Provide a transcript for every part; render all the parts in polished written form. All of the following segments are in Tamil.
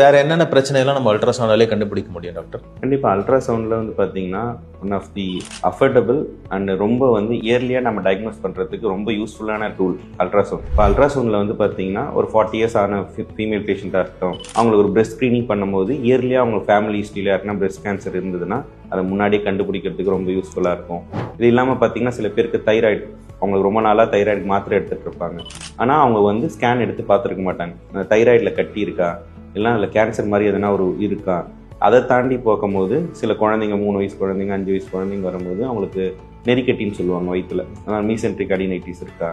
வேற என்னென்ன பிரச்சனைலாம் நம்ம அல்ட்ராசவுண்டாலே கண்டுபிடிக்க முடியும் டாக்டர்? கண்டிப்பாக அல்ட்ராசவுண்டில் வந்து பார்த்தீங்கன்னா one of the affordable and ரொம்ப வந்து இயர்லியாக நம்ம டயக்னோஸ் பண்ணுறதுக்கு ரொம்ப யூஸ்ஃபுல்லான டூல் அல்ட்ராசவுண்ட். இப்போ அல்ட்ராசவுண்டில் வந்து பார்த்தீங்கன்னா ஒரு 40 இயர்ஸ் ஆன ஃபீமேல் பேஷண்ட்டாக இருக்கட்டும், அவங்களுக்கு ஒரு பிரெஸ்ட் ஸ்க்ரீனிங் பண்ணும்போது இயர்லியாக அவங்க ஃபேமிலி ஹிஸ்ட்ரியில் யாருன்னா பிரெஸ்ட் கேன்சர் இருந்ததுன்னா அதை முன்னாடியே கண்டுபிடிக்கிறதுக்கு ரொம்ப யூஸ்ஃபுல்லாக இருக்கும். இது இல்லாமல் பார்த்தீங்கன்னா சில பேருக்கு தைராய்டு, அவங்களுக்கு ரொம்ப நாளாக தைராய்டு மாத்திரை எடுத்துகிட்டு இருப்பாங்க. ஆனால் அவங்க வந்து ஸ்கேன் எடுத்து பார்த்துருக்க மாட்டாங்க. அந்த தைராய்டில் கட்டி இருக்கா, இல்லை அதில் கேன்சர் மாதிரி எதனா ஒரு இருக்கா, அதை தாண்டி போகும்போது சில குழந்தைங்க 3 வயசு குழந்தைங்க 5 வயசு குழந்தைங்க வரும்போது அவங்களுக்கு நெறிக்கட்டின்னு சொல்லுவாங்க வயிற்றுல. அதனால் மீசென்ட்ரிக் அடினைட்டிஸ் இருக்கா,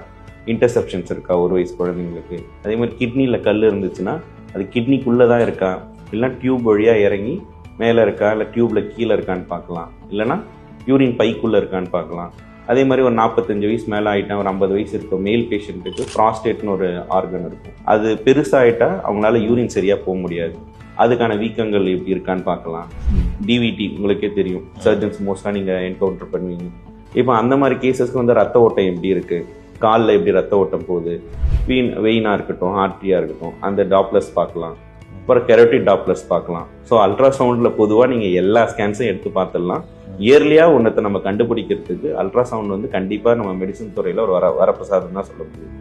இன்டர்செப்ஷன்ஸ் இருக்கா 1 வயசு குழந்தைங்களுக்கு. அதே மாதிரி கிட்னியில் கல் இருந்துச்சுன்னா அது கிட்னிக்குள்ளே தான் இருக்கா, இல்லைனா டியூப் வழியாக இறங்கி மேலே இருக்கா, இல்லை டியூப்பில் கீழே இருக்கான்னு பார்க்கலாம், இல்லைனா யூரின் பைக்குள்ளே இருக்கான்னு பார்க்கலாம். அதே மாதிரி ஒரு 45 வயசு மேலே ஆகிட்டா, ஒரு 50 வயசு இருக்க மேல் பேஷண்ட்டுக்கு ப்ராஸ்டேட்னு ஒரு ஆர்கன் இருக்கும். அது பெருசாகிட்டா அவங்களால யூரின் சரியாக போக முடியாது. அதுக்கான வீக்கங்கள் எப்படி இருக்கான்னு பார்க்கலாம். டிவிடி உங்களுக்கே தெரியும், சர்ஜன்ஸ் மோஸ்ட்டாக நீங்கள் என்கவுண்டர் பண்ணுவீங்க. இப்போ அந்த மாதிரி கேசஸ்க்கு வந்து ரத்த ஓட்டம் எப்படி இருக்குது, காலில் எப்படி ரத்த ஓட்டம் போகுது, வெயினாக இருக்கட்டும், ஆர்ட்ரியாக இருக்கட்டும், அந்த டாப்லஸ் பார்க்கலாம். அப்புறம் கெரோட்டிட் டாப்லஸ் பார்க்கலாம். ஸோ அல்ட்ராசவுண்டில் பொதுவாக நீங்கள் எல்லா ஸ்கேன்ஸும் எடுத்து பார்த்துடலாம். இயர்லியாக ஒன்றத்தை நம்ம கண்டுபிடிக்கிறதுக்கு அல்ட்ராசவுண்ட் வந்து கண்டிப்பாக நம்ம மெடிசன் துறையில் ஒரு வரப்பிரசாதம் தான் சொல்ல முடியும்.